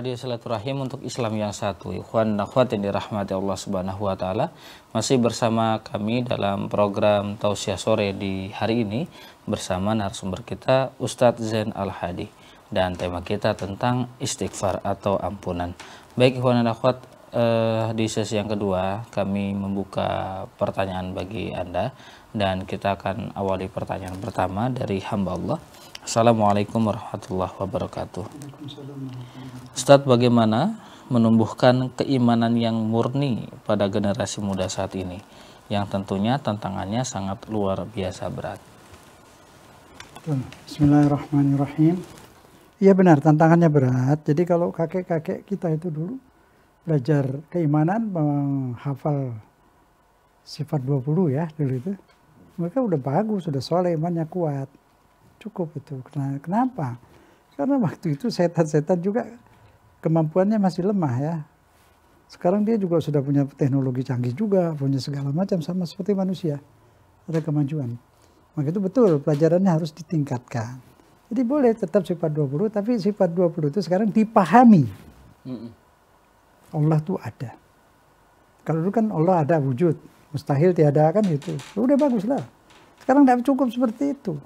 Radio Silaturahim untuk Islam yang satu. Ikhwan dan akhwat yang dirahmati Allah Subhanahu wa taala. Masih bersama kami dalam program Tausiah Sore di hari ini bersama narasumber kita Ustadz Zain Al-Hadi, dan tema kita tentang istighfar atau ampunan. Baik ikhwan dan akhwat, di sesi yang kedua kami membuka pertanyaan bagi Anda, dan kita akan awali pertanyaan pertama dari hamba Allah. Assalamualaikum warahmatullahi wabarakatuh. Ustadz, bagaimana menumbuhkan keimanan yang murni pada generasi muda saat ini, yang tentunya tantangannya sangat luar biasa berat? Bismillahirrahmanirrahim. Iya benar, tantangannya berat. Jadi kalau kakek-kakek kita itu dulu belajar keimanan, menghafal sifat 20 ya dulu itu, mereka udah bagus, sudah soleh, imannya kuat. Cukup itu. Kenapa? Karena waktu itu setan-setan juga kemampuannya masih lemah ya. Sekarang dia juga sudah punya teknologi canggih juga, punya segala macam sama seperti manusia. Ada kemajuan. Maka itu betul, pelajarannya harus ditingkatkan. Jadi boleh tetap sifat 20, tapi sifat 20 itu sekarang dipahami. Allah tuh ada. Kalau dulu kan Allah ada wujud, mustahil tiada kan gitu. Udah bagus lah. Sekarang tidak cukup seperti itu.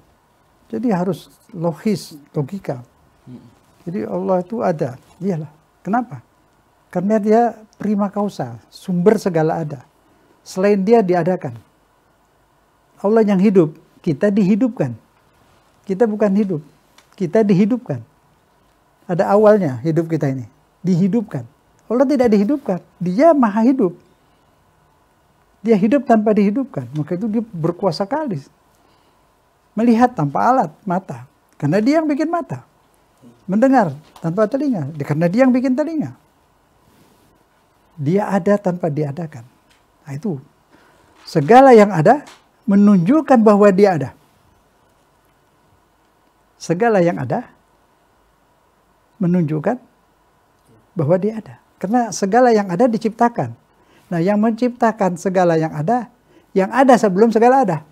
Jadi harus logis, logika. Jadi Allah itu ada. Iyalah. Kenapa? Karena dia prima causa, sumber segala ada. Selain dia diadakan. Allah yang hidup, kita dihidupkan. Kita bukan hidup, kita dihidupkan. Ada awalnya hidup kita ini, dihidupkan. Allah tidak dihidupkan, dia maha hidup. Dia hidup tanpa dihidupkan, maka itu dia berkuasa kali. Melihat tanpa alat mata, karena dia yang bikin mata. Mendengar tanpa telinga, karena dia yang bikin telinga. Dia ada tanpa diadakan. Nah itu, segala yang ada menunjukkan bahwa dia ada. Segala yang ada menunjukkan bahwa dia ada. Karena segala yang ada diciptakan. Nah yang menciptakan segala yang ada sebelum segala ada.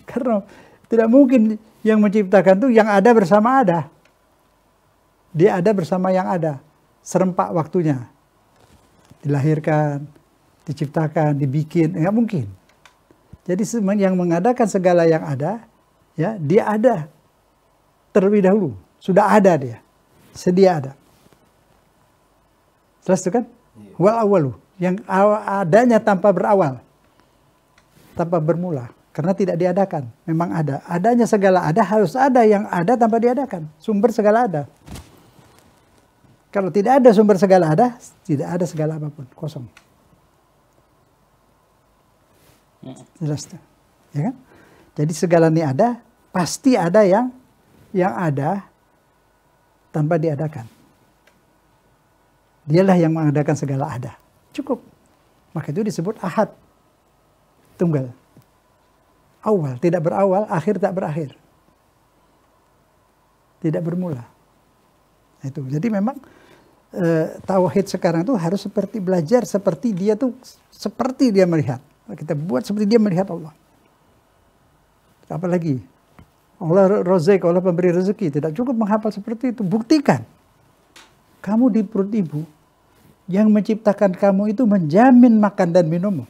Karena tidak mungkin yang menciptakan itu yang ada bersama ada. Dia ada bersama yang ada. Serempak waktunya. Dilahirkan, diciptakan, dibikin. Enggak mungkin. Jadi yang mengadakan segala yang ada, ya dia ada terlebih dahulu. Sudah ada dia. Sedia ada. Jelas itu kan? Wal awalu. Yang adanya tanpa berawal. Tanpa bermula. Karena tidak diadakan, memang ada. Adanya segala ada, harus ada yang ada tanpa diadakan. Sumber segala ada. Kalau tidak ada sumber segala ada, tidak ada segala apapun, kosong. Jelas tuh, ya kan? Jadi segala ini ada, pasti ada yang ada tanpa diadakan. Dialah yang mengadakan segala ada. Cukup. Maka itu disebut ahad, tunggal. Awal, tidak berawal, akhir tak berakhir. Tidak bermula. Itu. Jadi memang tauhid sekarang itu harus seperti belajar, seperti dia tuh, seperti dia melihat. Kita buat seperti dia melihat Allah. Apalagi Allah Razik, Allah pemberi rezeki, tidak cukup menghafal seperti itu. Buktikan. Kamu di perut ibu, yang menciptakan kamu itu menjamin makan dan minummu.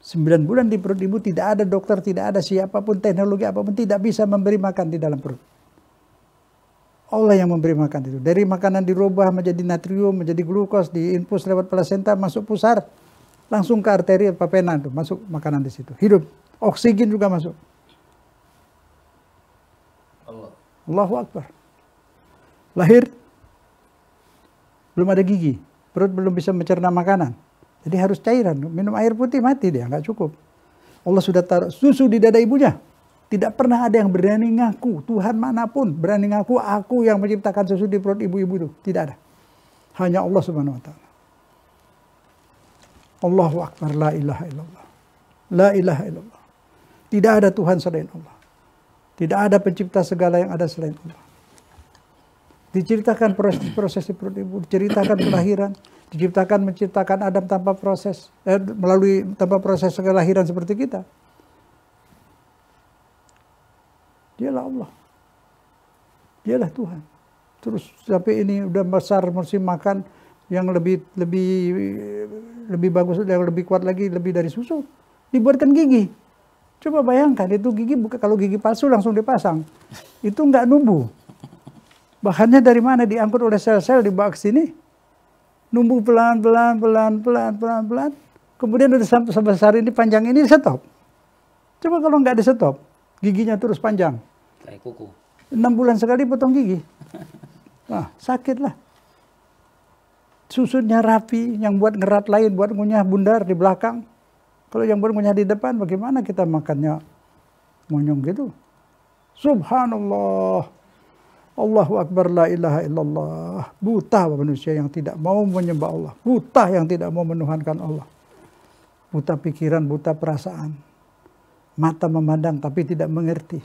9 bulan di perut ibu tidak ada dokter, tidak ada siapapun, teknologi apapun tidak bisa memberi makan di dalam perut. Allah yang memberi makan itu. Dari makanan dirubah menjadi natrium, menjadi glukos, diinfus lewat plasenta, masuk pusar, langsung ke arteri papena itu, masuk makanan di situ. Hidup, oksigen juga masuk. Allahu Akbar. Lahir, belum ada gigi, perut belum bisa mencerna makanan. Jadi harus cairan, minum air putih mati dia, nggak cukup. Allah sudah taruh susu di dada ibunya. Tidak pernah ada yang berani ngaku, Tuhan manapun berani ngaku, aku yang menciptakan susu di perut ibu-ibu itu. Tidak ada. Hanya Allah Subhanahu wa ta'ala. Allahu Akbar, la ilaha illallah. La ilaha illallah. Tidak ada Tuhan selain Allah. Tidak ada pencipta segala yang ada selain Allah. Diceritakan proses di perut ibu, diceritakan kelahiran, menciptakan Adam tanpa proses, tanpa proses kelahiran seperti kita. Dialah Allah. Dialah Tuhan. terus sampai ini udah besar musim makan yang lebih bagus, yang lebih kuat lagi, lebih dari susu, dibuatkan gigi. Coba bayangkan itu gigi, kalau gigi palsu langsung dipasang, itu nggak numbuh. Bahannya dari mana? Diangkut oleh sel-sel dibawa ke sini, numbuh pelan-pelan, kemudian udah sampai sebesar ini, panjang ini, stop. Coba kalau nggak di stop, giginya terus panjang. Kayak kuku. 6 bulan sekali potong gigi. Nah, sakit lah. Susunya rapi, yang buat ngerat lain, buat ngunyah bundar di belakang. Kalau yang buat ngunyah di depan, bagaimana kita makannya monyong gitu? Subhanallah. Allahu Akbar, la ilaha illallah. Buta manusia yang tidak mau menyembah Allah. Buta yang tidak mau menuhankan Allah. Buta pikiran, buta perasaan. Mata memandang tapi tidak mengerti.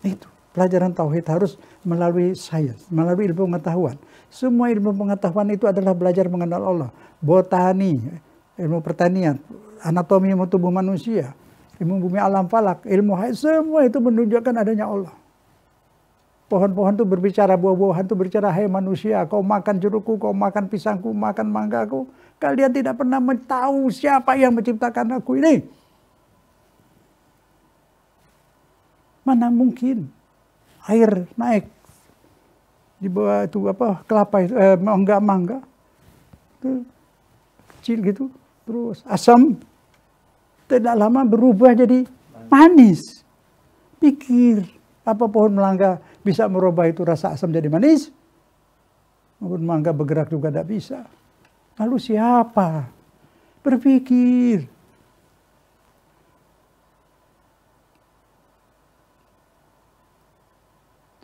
Itu. Pelajaran tauhid harus melalui sains, melalui ilmu pengetahuan. Semua ilmu pengetahuan itu adalah belajar mengenal Allah. Botani, ilmu pertanian, anatomi tubuh manusia, ilmu bumi alam falak, ilmu haid, semua itu menunjukkan adanya Allah. Pohon-pohon itu berbicara, buah-buahan itu berbicara, hai manusia, kau makan jerukku, kau makan pisangku, makan manggaku. Kalian tidak pernah tahu siapa yang menciptakan aku ini. Mana mungkin air naik di bawah itu kelapa itu, mangga itu kecil gitu, terus asam, tidak lama berubah jadi manis. Pikir apa pohon mangga bisa merubah itu rasa asam jadi manis? Pohon mangga bergerak juga tidak bisa. Lalu siapa? Berpikir.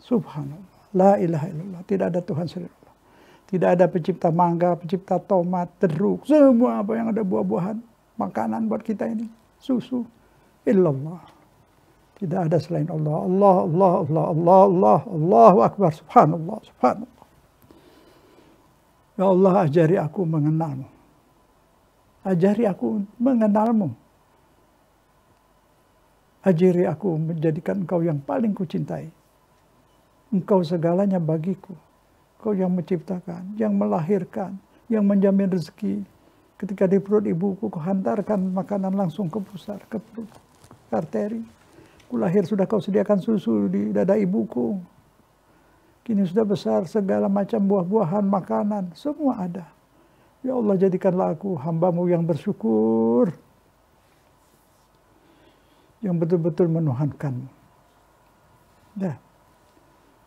Subhanallah, la ilaha illallah, tidak ada Tuhan selain Allah. Tidak ada pencipta mangga, pencipta tomat, jeruk, semua apa yang ada buah-buahan, makanan buat kita ini, susu, illallah. Tidak ada selain Allah. Allah, Allah, Allah, Allah, Allah, Allahu Akbar, subhanallah, subhanallah. Ya Allah, ajari aku mengenalmu. Ajari aku mengenalmu. Ajari aku menjadikan engkau yang paling kucintai. Engkau segalanya bagiku. Engkau yang menciptakan, yang melahirkan, yang menjamin rezeki. Ketika di perut ibuku, kau hantarkan makanan langsung ke pusar, ke perut, ke arteri. Ku lahir sudah kau sediakan susu di dada ibuku. Kini sudah besar, segala macam buah-buahan, makanan, semua ada. Ya Allah, jadikanlah aku hambamu yang bersyukur. Yang betul-betul menuhankanmu. Dah.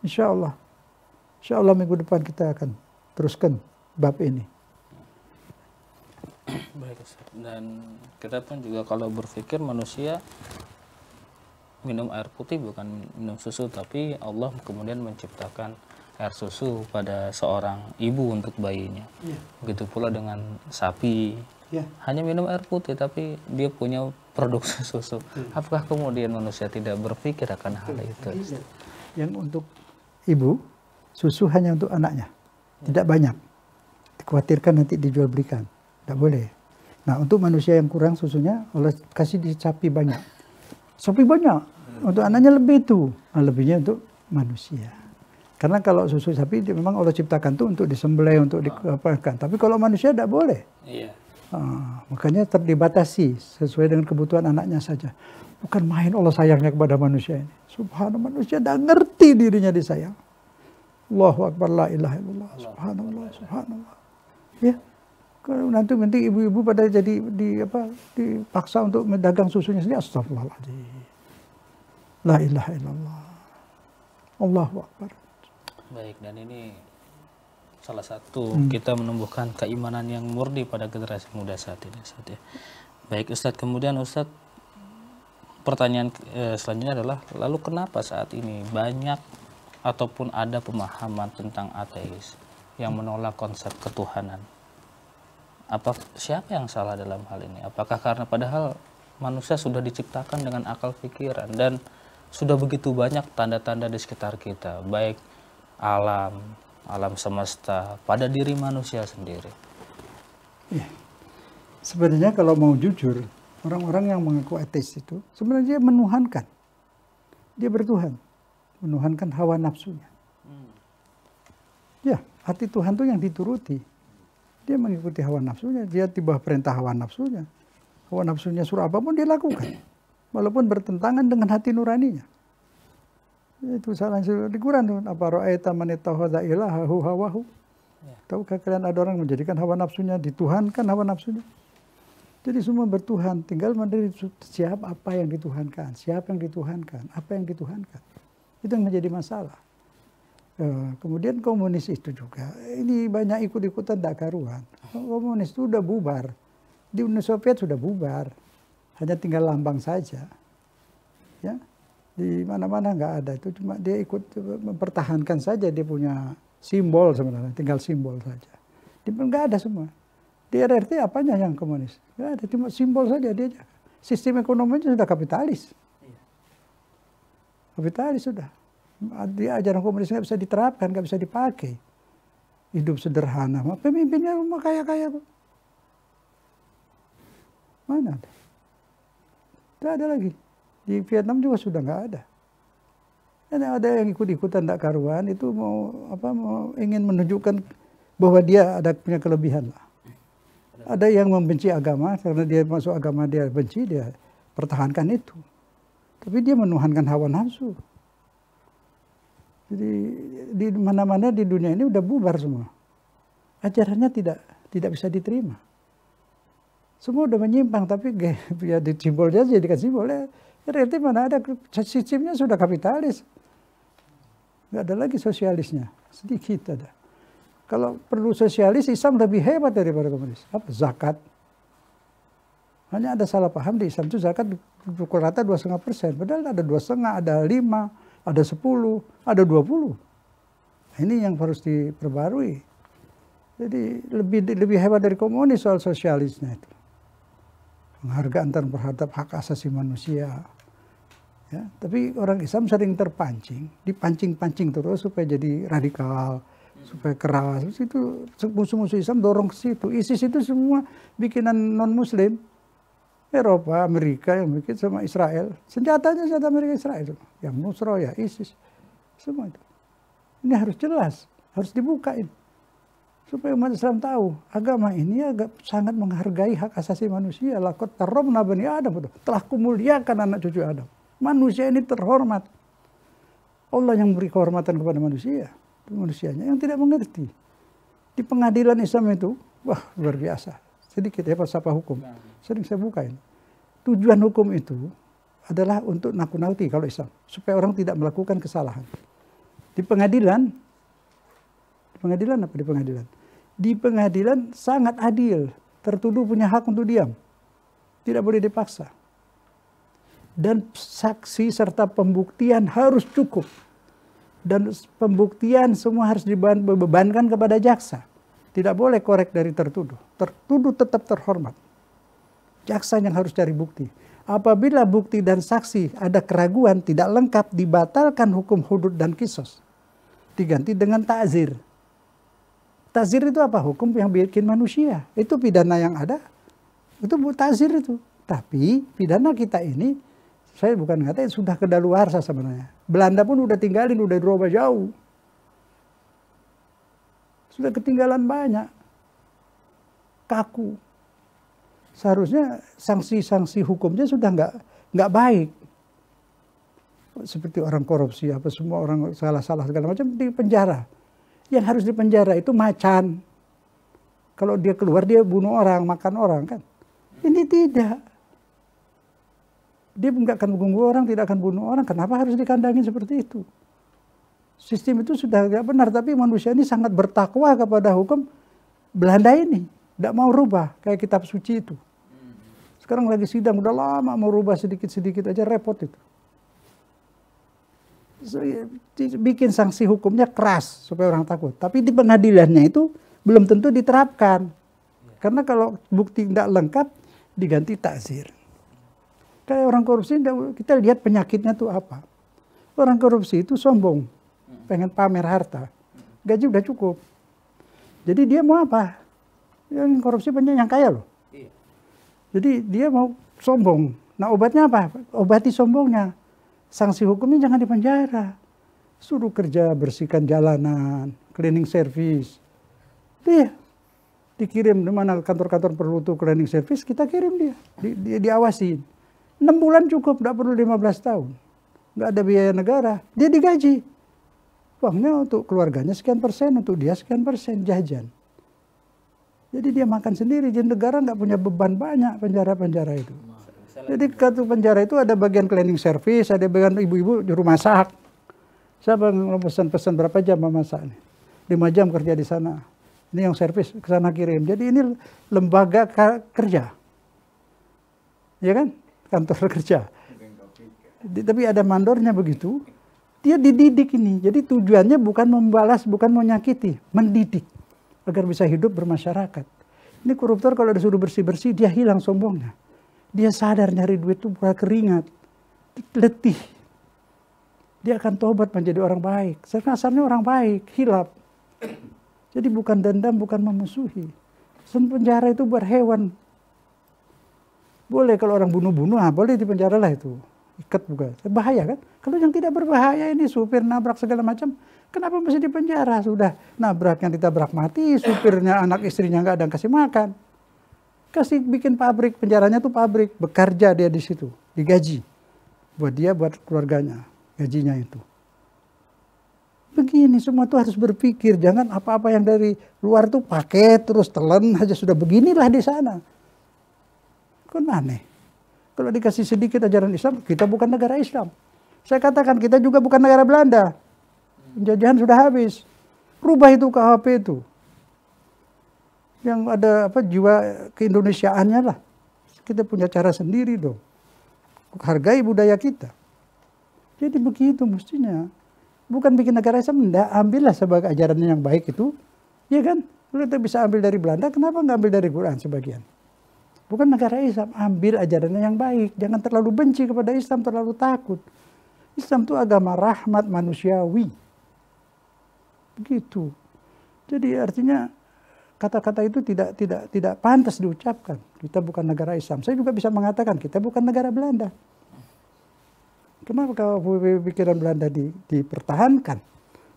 Insya Allah minggu depan kita akan teruskan bab ini. Baik, Ustaz. Dan kita pun juga kalau berpikir manusia minum air putih bukan minum susu, tapi Allah kemudian menciptakan air susu pada seorang ibu untuk bayinya. Ya. Begitu pula dengan sapi. Ya. Hanya minum air putih tapi dia punya produk susu. Ya. Apakah kemudian manusia tidak berpikir akan hal itu? Ya. Yang untuk ibu, susu hanya untuk anaknya, tidak banyak. Dikhawatirkan nanti dijual belikan, tidak boleh. Nah, untuk manusia yang kurang susunya, Allah kasih di sapi banyak. Sapi banyak, untuk anaknya lebih itu, lebihnya untuk manusia. Karena kalau susu sapi memang Allah ciptakan tuh untuk disembelih, untuk diapakan. Tapi kalau manusia tidak boleh. Iya. Makanya dibatasi sesuai dengan kebutuhan anaknya saja. Bukan main Allah sayangnya kepada manusia ini. Subhanallah, manusia dah ngerti dirinya disayang. Allahu Akbar, la ilaha illallah. Subhanallah, subhanallah. Ya. Kalau nanti ibu-ibu pada jadi dipaksa untuk mendagang susunya sendiri, astagfirullahaladzim. La ilaha illallah. Allahu Akbar. Baik, dan ini salah satu kita menumbuhkan keimanan yang murni pada generasi muda saat ini, Ustaz, ya. Baik, Ustaz, kemudian Ustaz, pertanyaan selanjutnya adalah, lalu kenapa saat ini banyak ataupun ada pemahaman tentang ateis yang menolak konsep ketuhanan? Siapa yang salah dalam hal ini? Apakah karena padahal manusia sudah diciptakan dengan akal pikiran dan sudah begitu banyak tanda-tanda di sekitar kita, baik alam semesta, pada diri manusia sendiri? Ya. Sebenarnya kalau mau jujur, orang-orang yang mengaku ateis itu sebenarnya dia menuhankan. Dia bertuhan. menuhankan hawa nafsunya. Ya, arti Tuhan itu yang dituruti. Dia mengikuti hawa nafsunya, dia di bawah perintah hawa nafsunya. Hawa nafsunya suruh apapun dia lakukan. Walaupun bertentangan dengan hati nuraninya. Itu salah di Quran tuh. Apa ra'aita man ittakhadha ilahahu hawahu? Tahukah kalian ada orang menjadikan hawa nafsunya, dituhankan hawa nafsunya? Jadi semua bertuhan, tinggal menjadi siapa apa yang dituhankan, siapa yang dituhankan, apa yang dituhankan. Itu yang menjadi masalah. Kemudian komunis itu juga, ini banyak ikut-ikutan tak karuan. Komunis itu udah bubar, di Uni Soviet sudah bubar, hanya tinggal lambang saja. Ya, di mana-mana nggak ada, itu cuma dia ikut mempertahankan saja, dia punya simbol sebenarnya, tinggal simbol saja. Nggak ada semua. Di RRT apanya yang komunis? Nggak ada, cuma simbol saja dia. Sistem ekonominya sudah kapitalis. Kapitalis sudah. Di ajaran komunis nggak bisa diterapkan, nggak bisa dipakai. Hidup sederhana, pemimpinnya rumah kaya-kaya. Mana ada? Tidak ada lagi. Di Vietnam juga sudah nggak ada. Dan ada yang ikut-ikutan tak karuan, itu mau ingin menunjukkan bahwa dia ada punya kelebihan lah. Ada yang membenci agama, karena dia masuk agama dia benci, dia pertahankan itu. Tapi dia menuhankan hawa nafsu. Jadi di mana-mana di dunia ini udah bubar semua. Ajarannya tidak bisa diterima. Semua udah menyimpang, tapi ya di simbol saja jadikan simbol. Berarti mana ada sistemnya sudah kapitalis. Nggak ada lagi sosialisnya, sedikit ada. Kalau perlu sosialis, Islam lebih hebat daripada komunis. Apa? Zakat. Hanya ada salah paham di Islam itu zakat pukul rata 2,5%. Padahal ada 2,5, ada 5, ada 10, ada 20. Ini yang harus diperbarui. Jadi lebih hebat dari komunis soal sosialisnya itu. Penghargaan terhadap hak asasi manusia. Ya, tapi orang Islam sering terpancing, dipancing-pancing terus supaya jadi radikal, supaya keras. Itu musuh-musuh Islam dorong ke situ. ISIS itu semua bikinan non-Muslim. Eropa, Amerika yang bikin sama Israel. Senjatanya senjata Amerika Israel. Yang Nusra ya ISIS. Semua itu. Ini harus jelas, harus dibukain. Supaya umat Islam tahu, agama ini sangat menghargai hak asasi manusia. Laqad karramna bani Adam. Telah kumuliakan anak cucu Adam. Manusia ini terhormat. Allah yang beri kehormatan kepada manusia. Manusianya yang tidak mengerti. Di pengadilan Islam itu, wah luar biasa. Sedikit ya falsafah hukum. Sering saya bukain. Tujuan hukum itu adalah untuk nakut-nakuti kalau Islam. Supaya orang tidak melakukan kesalahan. Di pengadilan apa di pengadilan? Di pengadilan sangat adil. Tertuduh punya hak untuk diam. Tidak boleh dipaksa. Dan saksi serta pembuktian harus cukup. Dan pembuktian semua harus dibebankan kepada jaksa. Tidak boleh korek dari tertuduh. Tertuduh tetap terhormat. Jaksa yang harus cari bukti. Apabila bukti dan saksi ada keraguan, tidak lengkap, dibatalkan hukum hudud dan kisos. Diganti dengan ta'zir. Ta'zir itu apa? Hukum yang bikin manusia. Itu pidana yang ada. Itu ta'zir itu. Tapi pidana kita ini, saya bukan ngatain, sudah kedaluarsa sebenarnya. Belanda pun udah tinggalin, udah dirubah jauh. Sudah ketinggalan banyak. Kaku. Seharusnya sanksi-sanksi hukumnya sudah nggak baik. Seperti orang korupsi, apa semua orang salah-salah segala macam di penjara. Yang harus di penjara itu macan. Kalau dia keluar dia bunuh orang, makan orang kan. Ini tidak. Dia nggak akan mengganggu orang, tidak akan bunuh orang. Kenapa harus dikandangin seperti itu? Sistem itu sudah nggak benar, tapi manusia ini sangat bertakwa kepada hukum Belanda ini. Tidak mau rubah, kayak kitab suci itu. Sekarang lagi sidang, udah lama mau rubah sedikit-sedikit aja repot itu. Bikin sanksi hukumnya keras supaya orang takut. Tapi di pengadilannya itu belum tentu diterapkan. Karena kalau bukti tidak lengkap, diganti ta'zir. Kayak orang korupsi, kita lihat penyakitnya itu apa. Orang korupsi itu sombong. Pengen pamer harta. Gaji udah cukup. Jadi dia mau apa? Yang korupsi banyak yang kaya loh. Jadi dia mau sombong. Nah obatnya apa? Obati sombongnya. Sanksi hukumnya jangan dipenjara. suruh kerja bersihkan jalanan, cleaning service. Dia dikirim di mana kantor-kantor perlu tuh cleaning service, kita kirim dia, diawasin. 6 bulan cukup, nggak perlu 15 tahun. Nggak ada biaya negara, dia digaji. Uangnya untuk keluarganya sekian persen, untuk dia sekian persen jajan. Jadi dia makan sendiri, jadi negara nggak punya beban banyak penjara-penjara itu. Jadi kartu penjara itu ada bagian cleaning service, ada bagian ibu-ibu juru masak. Siapa yang pesan-pesan berapa jam memasak nih? 5 jam kerja di sana. Ini yang servis ke sana kirim. Jadi ini lembaga kerja. Ya kan? Kantor kerja. Tapi ada mandornya begitu. Dia dididik ini. Jadi tujuannya bukan membalas, bukan menyakiti, mendidik agar bisa hidup bermasyarakat. Ini koruptor kalau disuruh bersih-bersih, dia hilang sombongnya. Dia sadar nyari duit itu bukan keringat, letih. Dia akan tobat menjadi orang baik. Sebenarnya orang baik, hilap. Jadi bukan dendam, bukan memusuhi. Penjara itu buat hewan. Boleh kalau orang bunuh-bunuh, boleh di penjara lah itu. Ikat bukan. Bahaya kan? Kalau yang tidak berbahaya ini, supir nabrak segala macam, kenapa mesti di penjara? Sudah nabrak yang ditabrak mati, supirnya anak istrinya nggak ada yang kasih makan. Kasih bikin pabrik, penjaranya tuh pabrik, bekerja dia di situ, digaji. Buat dia, buat keluarganya, gajinya itu. Begini semua tuh harus berpikir, jangan apa-apa yang dari luar tuh pakai terus telan aja sudah beginilah di sana. Kan aneh. Kalau dikasih sedikit ajaran Islam, kita bukan negara Islam. Saya katakan kita juga bukan negara Belanda. Penjajahan sudah habis. Rubah itu KHP itu. Yang ada jiwa keindonesiaannya lah. Kita punya cara sendiri dong. Hargai budaya kita. Jadi begitu mestinya. Bukan bikin negara Islam, enggak, ambillah sebagai ajarannya yang baik itu. Ya kan? Kita bisa ambil dari Belanda, kenapa nggak ambil dari Quran sebagian? Bukan negara Islam, ambil ajarannya yang baik. Jangan terlalu benci kepada Islam, terlalu takut. Islam itu agama rahmat manusiawi. Begitu. Jadi artinya kata-kata itu tidak pantas diucapkan. Kita bukan negara Islam. Saya juga bisa mengatakan kita bukan negara Belanda. Kenapa kalau pikiran Belanda dipertahankan?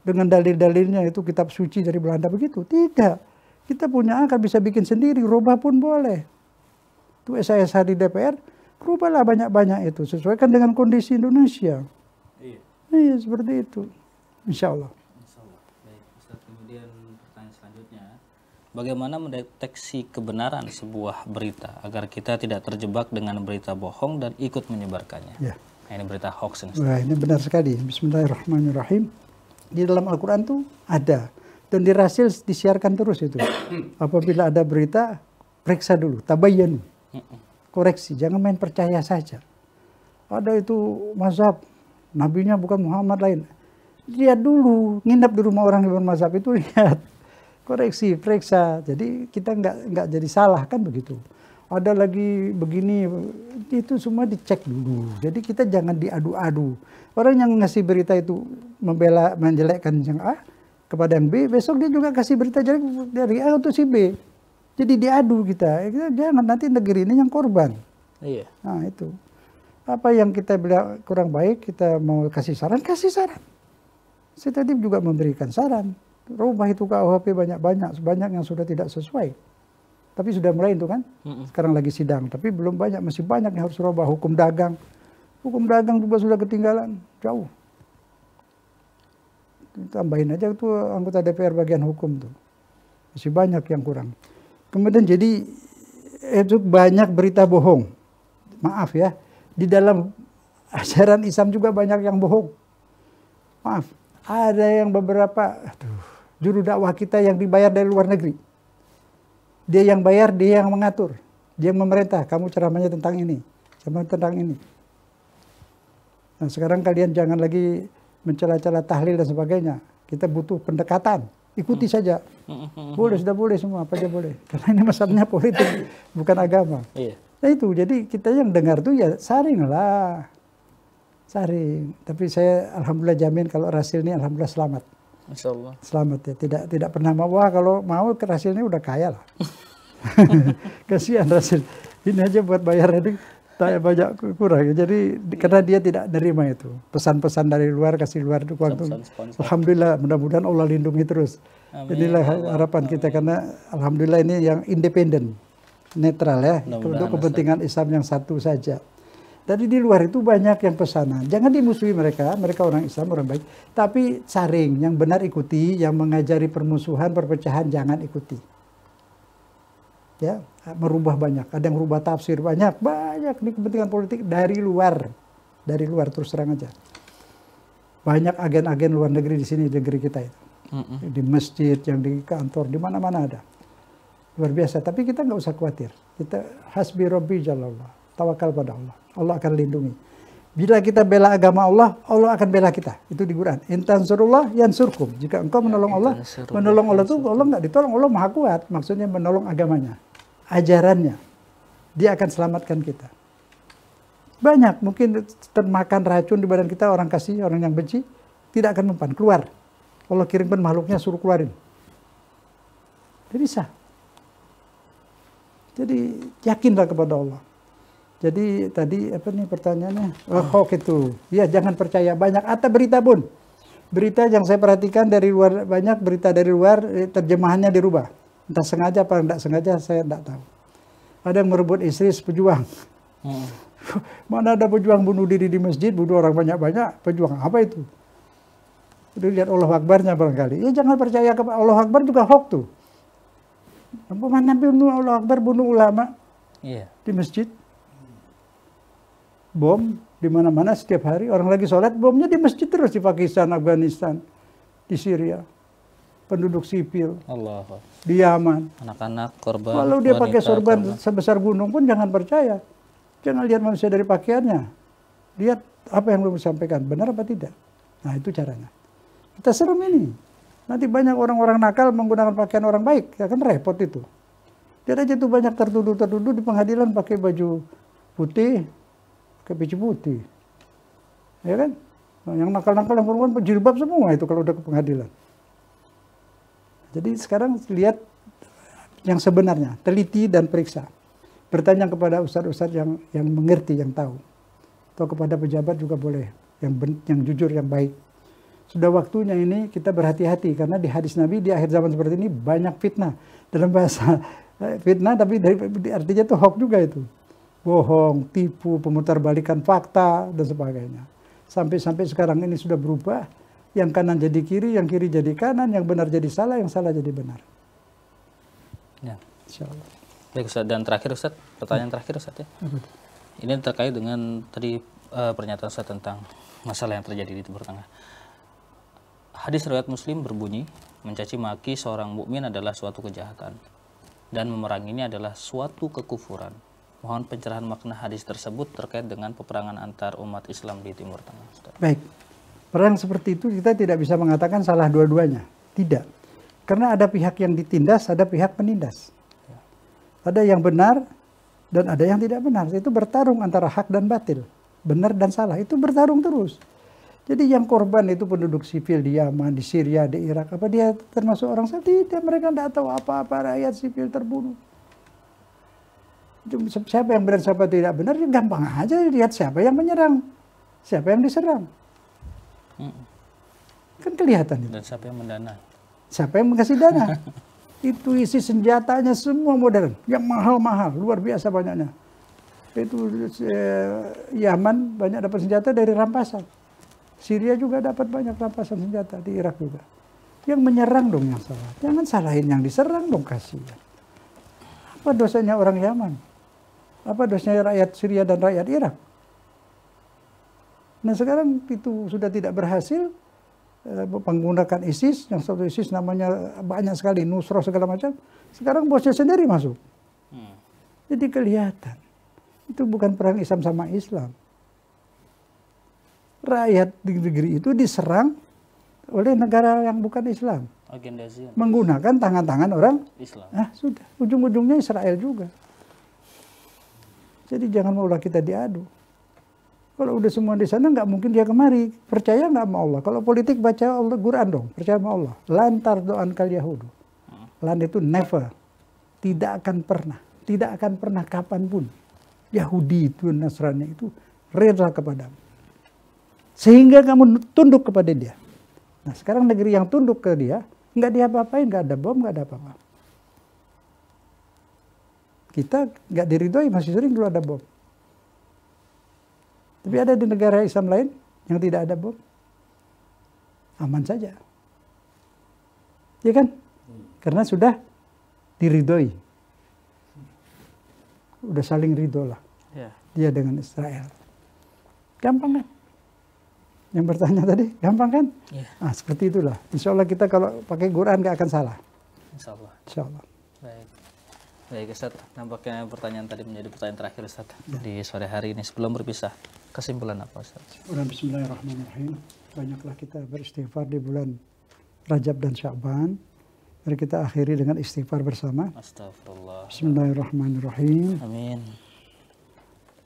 Dengan dalil-dalilnya itu kitab suci dari Belanda begitu? Tidak. Kita punya akal, bisa bikin sendiri, rubah pun boleh. Itu SHSH di DPR, rubahlah banyak-banyak itu. Sesuaikan dengan kondisi Indonesia. Iya, seperti itu. Insya Allah. Baik, Ustaz, kemudian pertanyaan selanjutnya. Bagaimana mendeteksi kebenaran sebuah berita agar kita tidak terjebak dengan berita bohong dan ikut menyebarkannya? Ya. Nah, ini berita hoax. Wah, ini benar sekali. Bismillahirrahmanirrahim. Di dalam Al-Quran tuh ada. Dan di Rasil disiarkan terus itu. Apabila ada berita, periksa dulu. Tabayyanu. Koreksi. Jangan main percaya saja. Ada itu mazhab. Nabinya bukan Muhammad lain. Lihat dulu. Nginap di rumah orang yang bermazhab itu, lihat. Koreksi, periksa. Jadi kita nggak jadi salah kan begitu. Ada lagi begini, itu semua dicek dulu. Jadi kita jangan diadu-adu. Orang yang ngasih berita itu membela, menjelekkan yang A kepada yang B, besok dia juga kasih berita jelek dari A untuk si B. Jadi diadu kita jangan nanti negeri ini yang korban. Iya. Nah itu. Apa yang kita bilang kurang baik, kita mau kasih saran, kasih saran. Saya tadi juga memberikan saran. Rubah itu KUHP banyak-banyak, sebanyak yang sudah tidak sesuai. Tapi sudah mulai itu kan, sekarang lagi sidang. Tapi belum banyak, masih banyak yang harus rubah. Hukum dagang juga sudah ketinggalan, jauh. Tambahin aja tuh anggota DPR bagian hukum tuh. Masih banyak yang kurang. Kemudian jadi itu banyak berita bohong. Maaf ya, di dalam ajaran Islam juga banyak yang bohong. Maaf, ada yang beberapa juru dakwah kita yang dibayar dari luar negeri. Dia yang bayar, dia yang mengatur. Dia yang memerintah, kamu ceramahnya tentang ini, tentang ini. Nah sekarang kalian jangan lagi mencela-cela tahlil dan sebagainya. Kita butuh pendekatan, ikuti saja. Boleh, sudah boleh semua, apa aja boleh. Karena ini masalahnya politik, bukan agama. Iya. Nah itu, jadi kita yang dengar tuh ya saring lah. Saring. Tapi saya alhamdulillah jamin kalau Rasil ini alhamdulillah selamat. Masya Allah. Selamat ya, tidak pernah mau, wah kalau mau ke Rasil ini udah kaya lah. Kasihan Rasil, ini aja buat bayar ini Tak banyak kurang. Jadi karena dia tidak nerima itu. Pesan-pesan dari luar kasih luar itu alhamdulillah, mudah-mudahan Allah lindungi terus. Amin. Inilah harapan kita karena alhamdulillah ini yang independen, netral ya, untuk kepentingan Islam yang satu saja. Jadi di luar itu banyak yang pesanan. Jangan dimusuhi mereka, mereka orang Islam, orang baik. Tapi saring, yang benar ikuti, yang mengajari permusuhan, perpecahan jangan ikuti. Ya, merubah banyak. Ada yang merubah tafsir banyak nih kepentingan politik dari luar terus terang aja. Banyak agen-agen luar negeri di sini, di negeri kita itu. Di masjid, yang di kantor, di mana-mana ada. Luar biasa. Tapi kita nggak usah khawatir. Kita hasbi rabbi jalallah. Tawakal pada Allah. Allah akan lindungi. Bila kita bela agama Allah, Allah akan bela kita. Itu di Quran. In tansurullah yansurkum. Jika engkau menolong Allah, menolong Allah itu Allah nggak ditolong, Allah maha kuat. Maksudnya menolong agamanya, ajarannya. Dia akan selamatkan kita. Banyak mungkin termakan racun di badan kita, orang kasih, orang yang benci, tidak akan mempan, keluar. Allah kirimkan makhluknya suruh keluarin. Dia bisa. Jadi yakinlah kepada Allah. Jadi tadi apa nih pertanyaannya? Hoax itu. Ya jangan percaya banyak atau berita pun. Berita yang saya perhatikan dari luar, banyak berita dari luar terjemahannya dirubah. Entah sengaja apa enggak sengaja saya enggak tahu. Ada yang merebut istri pejuang. Mana ada pejuang bunuh diri di masjid, bunuh orang banyak-banyak, pejuang apa itu? Udah lihat Allah Akbarnya barangkali. Ya jangan percaya kepada Allah Akbar juga hoax tuh. Mana bunuh Allah Akbar, bunuh ulama di masjid. Bom di mana-mana setiap hari, orang lagi sholat bomnya di masjid terus, di Pakistan, Afghanistan, di Syria, penduduk sipil, di Yaman, anak-anak korban. Kalau dia pakai sorban sebesar gunung pun jangan percaya, jangan lihat manusia dari pakaiannya, lihat apa yang belum disampaikan, benar apa tidak. Nah itu caranya. Kita serem ini. Nanti banyak orang-orang nakal menggunakan pakaian orang baik, ya kan repot itu. Dia aja tuh banyak tertuduh di pengadilan pakai baju putih, pakai baju putih, ya kan? Nah, yang nakal-nakal yang perempuan jilbab semua itu kalau udah ke pengadilan. Jadi sekarang lihat yang sebenarnya, teliti dan periksa. Bertanya kepada ustadz-ustadz yang mengerti, yang tahu. Atau kepada pejabat juga boleh, yang jujur, yang baik. Sudah waktunya ini kita berhati-hati karena di hadis Nabi di akhir zaman seperti ini banyak fitnah. Dalam bahasa fitnah tapi artinya tuh hoax juga itu. Bohong, tipu, pemutarbalikan fakta, dan sebagainya. Sampai sekarang ini sudah berubah. Yang kanan jadi kiri, yang kiri jadi kanan, yang benar jadi salah, yang salah jadi benar. Ya. Insya Allah. Baik Ustaz, dan terakhir Ustaz, pertanyaan terakhir Ustaz ya. Ini terkait dengan tadi pernyataan Ustaz tentang masalah yang terjadi di Timur Tengah. Hadis riwayat Muslim berbunyi, mencaci maki seorang mukmin adalah suatu kejahatan dan memeranginya adalah suatu kekufuran. Mohon pencerahan makna hadis tersebut terkait dengan peperangan antar umat Islam di Timur Tengah. Ustaz. Baik, perang seperti itu kita tidak bisa mengatakan salah dua-duanya. Tidak. Karena ada pihak yang ditindas, ada pihak penindas. Ya. Ada yang benar dan ada yang tidak benar. Itu bertarung antara hak dan batil. Benar dan salah, itu bertarung terus. Jadi yang korban itu penduduk sipil di Yaman, di Syria, di Irak. Apa dia termasuk orang sipil? Tidak, mereka tidak tahu apa-apa, rakyat sipil terbunuh. Siapa yang benar, siapa tidak benar, ya gampang aja lihat siapa yang menyerang, siapa yang diserang. Kan kelihatan itu. Dan siapa yang mendanai. Siapa yang mengasih dana. Itu isi senjatanya semua modern, yang mahal-mahal, luar biasa banyaknya. Itu Yaman banyak dapat senjata dari rampasan. Syria juga dapat banyak rampasan senjata, di Irak juga. Yang menyerang dong yang salah. Jangan salahin yang diserang dong, kasihan. Apa dosanya orang Yaman? Apa dosanya rakyat Syria dan rakyat Irak? Nah sekarang itu sudah tidak berhasil, menggunakan ISIS, yang satu ISIS namanya banyak sekali, Nusra segala macam. Sekarang bosnya sendiri masuk. Jadi kelihatan. Itu bukan perang Islam sama Islam. Rakyat di negeri itu diserang oleh negara yang bukan Islam. Menggunakan tangan-tangan orang Islam. Nah, sudah. Ujung-ujungnya Israel juga. Jadi jangan maulah kita diadu. Kalau udah semua di sana, nggak mungkin dia kemari. Percaya nggak sama Allah? Kalau politik baca Allah Quran dong. Percaya sama Allah. Lantar doan kal Yahudu. Lan itu never. Tidak akan pernah. Tidak akan pernah kapanpun. Yahudi itu, Nasrani itu rela kepadamu. Sehingga kamu tunduk kepada dia. Nah sekarang negeri yang tunduk ke dia, nggak diapa-apain, nggak ada bom, nggak ada apa-apa. Kita nggak diridhoi, masih sering dulu ada bom. Tapi ada di negara Islam lain yang tidak ada bom. Aman saja. Ya kan? Karena sudah diridhoi. Udah saling ridho lah. Ya. Dia dengan Israel. Gampang kan? Yang bertanya tadi, gampang kan? Ya. Nah, seperti itulah. Insya Allah kita kalau pakai Quran nggak akan salah. Insya Allah. Insya Allah. Baik. Baik Ustaz, nampaknya pertanyaan tadi menjadi pertanyaan terakhir Ustaz di sore hari ini. Sebelum berpisah, kesimpulan apa Ustaz? Bismillahirrahmanirrahim. Banyaklah kita beristighfar di bulan Rajab dan Sya'ban. Mari kita akhiri dengan istighfar bersama. Astagfirullah. Bismillahirrahmanirrahim. Amin.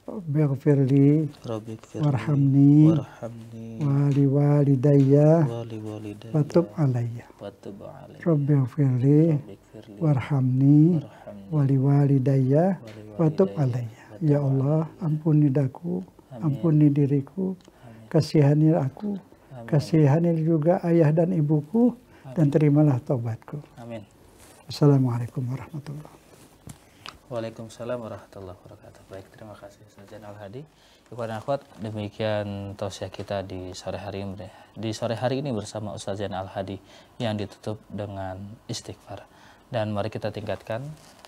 Rabbighfirli Rabbighfirli warhamni warhamni wali walidayya wali walidayya watub alayya. watub alayya. Rabbighfirli Rabbighfirli warhamni warhamni wali walidayya wali watub walidayya alayya. Ya Allah, ampuni daku, ampuni diriku, kasihani aku, kasihani juga ayah dan ibuku, dan terimalah taubatku. Amin. Assalamualaikum warahmatullahi wabarakatuh. Waalaikumsalam warahmatullahi wabarakatuh. Baik, terima kasih Ustaz Zainal Hadi. Ikhwan dan akhwat, demikian tausiah kita di sore hari ini. Di sore hari ini bersama Ustaz Zainal Hadi yang ditutup dengan istighfar. Dan mari kita tingkatkan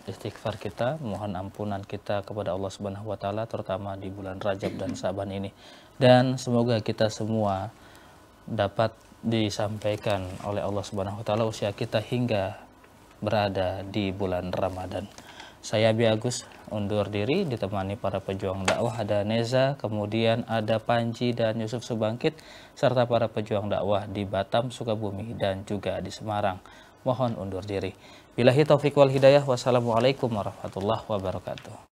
istighfar kita, mohon ampunan kita kepada Allah Subhanahu wa taala terutama di bulan Rajab dan Sa'ban ini. Dan semoga kita semua dapat disampaikan oleh Allah Subhanahu wa taala usia kita hingga berada di bulan Ramadan. Saya Abi Agus undur diri ditemani para pejuang dakwah, ada Neza, kemudian ada Panji dan Yusuf Subangkit serta para pejuang dakwah di Batam, Sukabumi dan juga di Semarang. Mohon undur diri. Billahi taufiq wal hidayah. Wassalamualaikum warahmatullahi wabarakatuh.